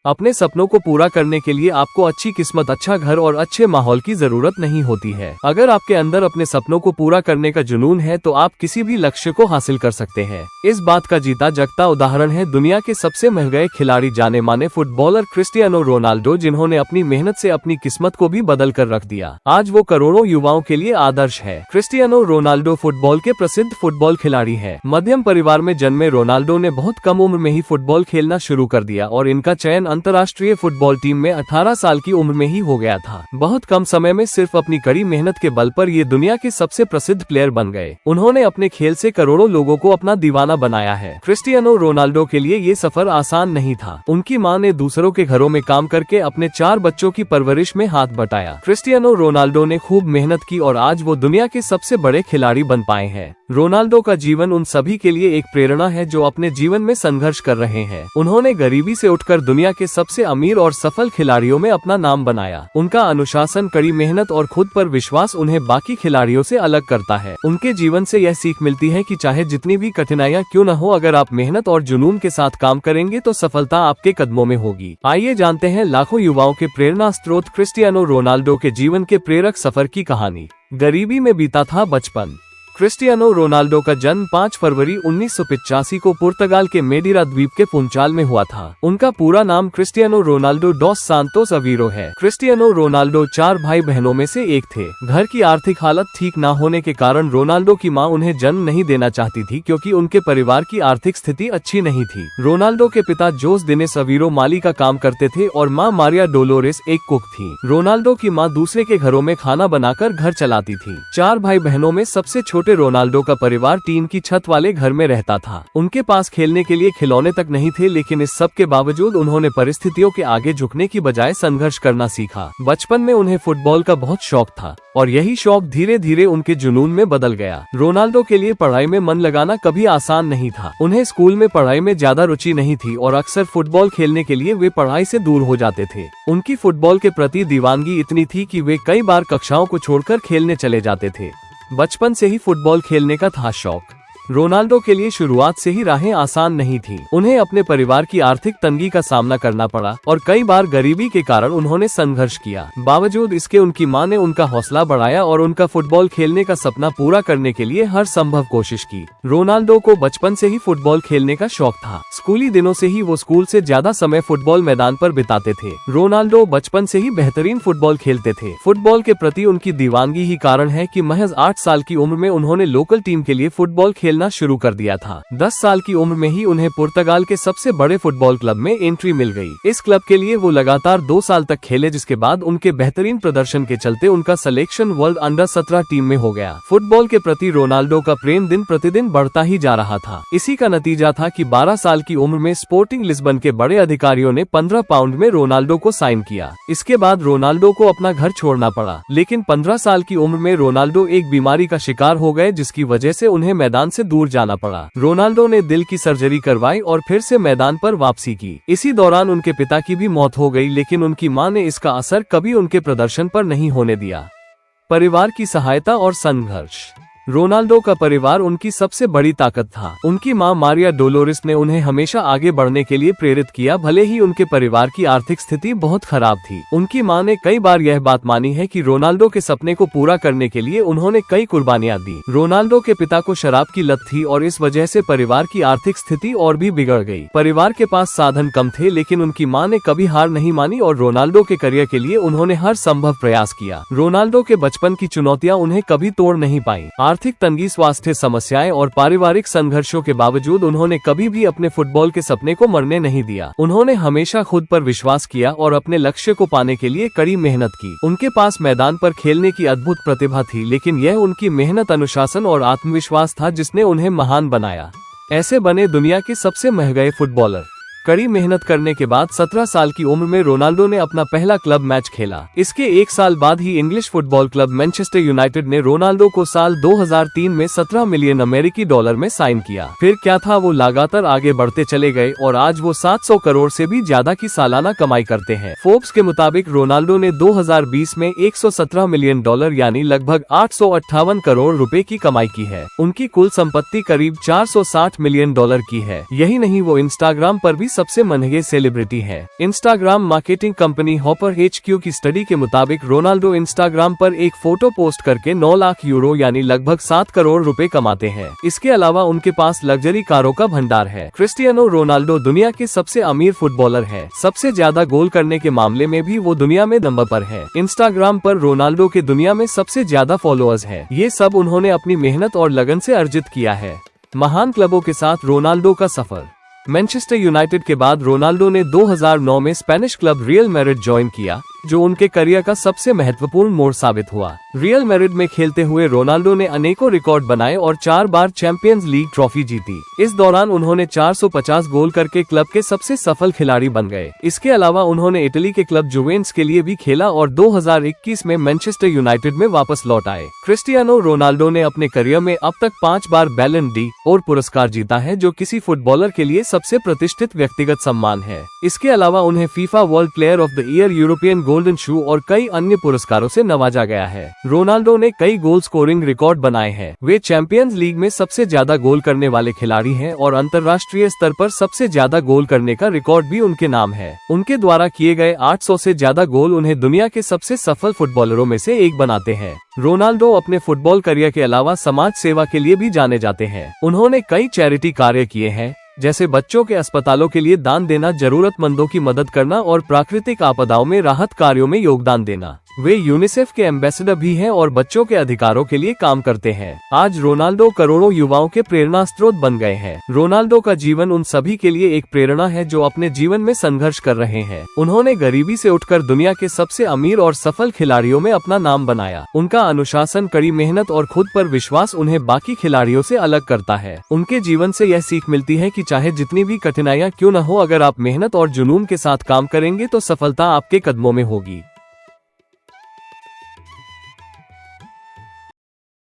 अपने सपनों को पूरा करने के लिए आपको अच्छी किस्मत, अच्छा घर और अच्छे माहौल की जरूरत नहीं होती है। अगर आपके अंदर अपने सपनों को पूरा करने का जुनून है तो आप किसी भी लक्ष्य को हासिल कर सकते हैं। इस बात का जीता जगता उदाहरण है दुनिया के सबसे महंगे खिलाड़ी, जाने माने फुटबॉलर क्रिस्टियानो रोनाल्डो, जिन्होंने अपनी मेहनत से अपनी किस्मत को भी बदल कर रख दिया। आज वो करोड़ों युवाओं के लिए आदर्श है। क्रिस्टियानो रोनाल्डो फुटबॉल के प्रसिद्ध फुटबॉल खिलाड़ी है। मध्यम परिवार में जन्मे रोनाल्डो ने बहुत कम उम्र में ही फुटबॉल खेलना शुरू कर दिया और इनका चयन अंतर्राष्ट्रीय फुटबॉल टीम में 18 साल की उम्र में ही हो गया था। बहुत कम समय में सिर्फ अपनी कड़ी मेहनत के बल पर ये दुनिया के सबसे प्रसिद्ध प्लेयर बन गए। उन्होंने अपने खेल से करोड़ों लोगों को अपना दीवाना बनाया है। क्रिस्टियानो रोनाल्डो के लिए ये सफर आसान नहीं था। उनकी मां ने दूसरों के घरों में काम करके अपने 4 बच्चों की परवरिश में हाथ बटाया। क्रिस्टियानो रोनाल्डो ने खूब मेहनत की और आज वो दुनिया के सबसे बड़े खिलाड़ी बन पाए हैं। रोनाल्डो का जीवन उन सभी के लिए एक प्रेरणा है जो अपने जीवन में संघर्ष कर रहे हैं। उन्होंने गरीबी से उठकर दुनिया के सबसे अमीर और सफल खिलाड़ियों में अपना नाम बनाया। उनका अनुशासन, कड़ी मेहनत और खुद पर विश्वास उन्हें बाकी खिलाड़ियों से अलग करता है। उनके जीवन से यह सीख मिलती है कि चाहे जितनी भी कठिनाइयां क्यों न हो, अगर आप मेहनत और जुनून के साथ काम करेंगे तो सफलता आपके कदमों में होगी। आइए जानते हैं लाखों युवाओं के प्रेरणा स्रोत क्रिस्टियानो रोनाल्डो के जीवन के प्रेरक सफर की कहानी। गरीबी में बीता था बचपन। क्रिस्टियानो रोनाल्डो का जन्म 5 फरवरी 1985 को पुर्तगाल के मेडीरा द्वीप के पुंचाल में हुआ था। उनका पूरा नाम Cristiano Ronaldo DOS Santos Aviro है। क्रिस्टियानो रोनाल्डो 4 भाई बहनों में से एक थे। घर की आर्थिक हालत ठीक न होने के कारण रोनाल्डो की मां उन्हें जन्म नहीं देना चाहती थी, क्योंकि उनके परिवार की आर्थिक स्थिति अच्छी नहीं थी। रोनाल्डो के पिता जोस दिनेस अवीरो माली का काम करते थे और मां मारिया डोलोरेस एक कुक थी। रोनाल्डो की मां दूसरे के घरों में खाना बनाकर घर चलाती थी। 4 भाई बहनों में सबसे छोटे रोनाल्डो का परिवार टीन की छत वाले घर में रहता था। उनके पास खेलने के लिए खिलौने तक नहीं थे, लेकिन इस सब के बावजूद उन्होंने परिस्थितियों के आगे झुकने की बजाय संघर्ष करना सीखा। बचपन में उन्हें फुटबॉल का बहुत शौक था और यही शौक धीरे धीरे उनके जुनून में बदल गया। रोनाल्डो के लिए पढ़ाई में मन लगाना कभी आसान नहीं था। उन्हें स्कूल में पढ़ाई में ज्यादा रुचि नहीं थी और अक्सर फुटबॉल खेलने के लिए वे पढ़ाई से दूर हो जाते थे। उनकी फुटबॉल के प्रति दीवानगी इतनी थी कि वे कई बार कक्षाओं को छोड़कर खेलने चले जाते थे। बचपन से ही फुटबॉल खेलने का था शौक। रोनाल्डो के लिए शुरुआत से ही राहें आसान नहीं थी। उन्हें अपने परिवार की आर्थिक तंगी का सामना करना पड़ा और कई बार गरीबी के कारण उन्होंने संघर्ष किया। बावजूद इसके उनकी मां ने उनका हौसला बढ़ाया और उनका फुटबॉल खेलने का सपना पूरा करने के लिए हर संभव कोशिश की। रोनाल्डो को बचपन से ही फुटबॉल खेलने का शौक था। स्कूली दिनों से ही वो स्कूल से ज्यादा समय फुटबॉल मैदान पर बिताते थे। रोनाल्डो बचपन से ही बेहतरीन फुटबॉल खेलते थे। फुटबॉल के प्रति उनकी दीवानगी ही कारण है कि महज 8 साल की उम्र में उन्होंने लोकल टीम के लिए फुटबॉल खेलना शुरू कर दिया था। 10 साल की उम्र में ही उन्हें पुर्तगाल के सबसे बड़े फुटबॉल क्लब में एंट्री मिल गई। इस क्लब के लिए वो लगातार 2 साल तक खेले, जिसके बाद उनके बेहतरीन प्रदर्शन के चलते उनका सिलेक्शन वर्ल्ड अंडर 17 टीम में हो गया। फुटबॉल के प्रति रोनाल्डो का प्रेम दिन प्रतिदिन बढ़ता ही जा रहा था। इसी का नतीजा था कि 12 साल की उम्र में स्पोर्टिंग लिस्बन के बड़े अधिकारियों ने 15 पाउंड में रोनाल्डो को साइन किया। इसके बाद रोनाल्डो को अपना घर छोड़ना पड़ा, लेकिन 15 साल की उम्र में रोनाल्डो एक बीमारी का शिकार हो गए, जिसकी वजह से उन्हें मैदान से दूर जाना पड़ा। रोनाल्डो ने दिल की सर्जरी करवाई और फिर से मैदान पर वापसी की। इसी दौरान उनके पिता की भी मौत हो गई, लेकिन उनकी मां ने इसका असर कभी उनके प्रदर्शन पर नहीं होने दिया। परिवार की सहायता और संघर्ष। रोनाल्डो का परिवार उनकी सबसे बड़ी ताकत था। उनकी मां मारिया डोलोरेस ने उन्हें हमेशा आगे बढ़ने के लिए प्रेरित किया, भले ही उनके परिवार की आर्थिक स्थिति बहुत खराब थी। उनकी मां ने कई बार यह बात मानी है कि रोनाल्डो के सपने को पूरा करने के लिए उन्होंने कई कुर्बानियां दी। रोनाल्डो के पिता को शराब की लत थी और इस वजह से परिवार की आर्थिक स्थिति और भी बिगड़ गई। परिवार के पास साधन कम थे, लेकिन उनकी मां ने कभी हार नहीं मानी और रोनाल्डो के करियर के लिए उन्होंने हर संभव प्रयास किया। रोनाल्डो के बचपन की चुनौतियां उन्हें कभी तोड़ नहीं पाई। आर्थिक तंगी, स्वास्थ्य समस्याएं और पारिवारिक संघर्षों के बावजूद उन्होंने कभी भी अपने फुटबॉल के सपने को मरने नहीं दिया। उन्होंने हमेशा खुद पर विश्वास किया और अपने लक्ष्य को पाने के लिए कड़ी मेहनत की। उनके पास मैदान पर खेलने की अद्भुत प्रतिभा थी, लेकिन यह उनकी मेहनत, अनुशासन और आत्मविश्वास था जिसने उन्हें महान बनाया। ऐसे बने दुनिया के सबसे महंगे फुटबॉलर। कड़ी मेहनत करने के बाद 17 साल की उम्र में रोनाल्डो ने अपना पहला क्लब मैच खेला। इसके 1 साल बाद ही English football club Manchester United ने रोनाल्डो को साल 2003 में 17 मिलियन अमेरिकी डॉलर में साइन किया। फिर क्या था, वो लगातार आगे बढ़ते चले गए और आज वो 700 करोड़ से भी ज्यादा की सालाना कमाई करते हैं। फोर्ब्स के मुताबिक रोनाल्डो ने 2020 में 117 मिलियन डॉलर यानी लगभग 858 करोड़ रुपए की कमाई की है। उनकी कुल संपत्ति करीब 460 मिलियन डॉलर की है। यही नहीं, वो इंस्टाग्राम पर भी सबसे महंगे सेलिब्रिटी हैं। Instagram marketing company hopper HQ की स्टडी के मुताबिक रोनाल्डो इंस्टाग्राम पर एक फोटो पोस्ट करके 9 लाख यूरो यानी लगभग 7 करोड़ रुपए कमाते हैं। इसके अलावा उनके पास लग्जरी कारों का भंडार है। क्रिस्टियानो रोनाल्डो दुनिया के सबसे अमीर फुटबॉलर है। सबसे ज्यादा गोल करने के मामले में भी वो दुनिया में नंबर पर है। इंस्टाग्राम पर रोनाल्डो के दुनिया में सबसे ज्यादा फॉलोअर्स हैं। ये सब उन्होंने अपनी मेहनत और लगन से अर्जित किया है। महान क्लबों के साथ रोनाल्डो का सफर। मैनचेस्टर यूनाइटेड के बाद रोनाल्डो ने 2009 में Spanish club real Madrid join किया, जो उनके करियर का सबसे महत्वपूर्ण मोड़ साबित हुआ। रियल मैड्रिड में खेलते हुए रोनाल्डो ने अनेकों रिकॉर्ड बनाए और 4 बार चैंपियंस लीग ट्रॉफी जीती। इस दौरान उन्होंने 450 गोल करके क्लब के सबसे सफल खिलाड़ी बन गए। इसके अलावा उन्होंने इटली के क्लब जुवेंटस के लिए भी खेला और 2021 में मैनचेस्टर यूनाइटेड में वापस लौट आए। क्रिस्टियानो रोनाल्डो ने अपने करियर में अब तक 5 बार बैलन ड'ओर पुरस्कार जीता है, जो किसी फुटबॉलर के लिए सबसे प्रतिष्ठित व्यक्तिगत सम्मान है। इसके अलावा उन्हें FIFA world player of the year, European golden शू और कई अन्य पुरस्कारों से नवाजा गया है। रोनाल्डो ने कई गोल स्कोरिंग रिकॉर्ड बनाए हैं। वे चैंपियंस लीग में सबसे ज्यादा गोल करने वाले खिलाड़ी हैं और अंतर्राष्ट्रीय स्तर पर सबसे ज्यादा गोल करने का रिकॉर्ड भी उनके नाम है। उनके द्वारा किए गए 800 से ज्यादा गोल उन्हें दुनिया के सबसे सफल फुटबॉलरों में से एक बनाते हैं। रोनाल्डो अपने फुटबॉल करियर के अलावा समाज सेवा के लिए भी जाने जाते हैं। उन्होंने कई चैरिटी कार्य किए हैं, जैसे बच्चों के अस्पतालों के लिए दान देना, जरूरतमंदों की मदद करना और प्राकृतिक आपदाओं में राहत कार्यों में योगदान देना। वे यूनिसेफ के एम्बेसडर भी हैं और बच्चों के अधिकारों के लिए काम करते हैं। आज रोनाल्डो करोड़ों युवाओं के प्रेरणा स्रोत बन गए हैं। रोनाल्डो का जीवन उन सभी के लिए एक प्रेरणा है जो अपने जीवन में संघर्ष कर रहे हैं। उन्होंने गरीबी से उठकर दुनिया के सबसे अमीर और सफल खिलाड़ियों में अपना नाम बनाया। उनका अनुशासन, कड़ी मेहनत और खुद पर विश्वास उन्हें बाकी खिलाड़ियों से अलग करता है। उनके जीवन से यह सीख मिलती है कि चाहे जितनी भी कठिनाइयाँ क्यों न हो, अगर आप मेहनत और जुनून के साथ काम करेंगे तो सफलता आपके कदमों में होगी।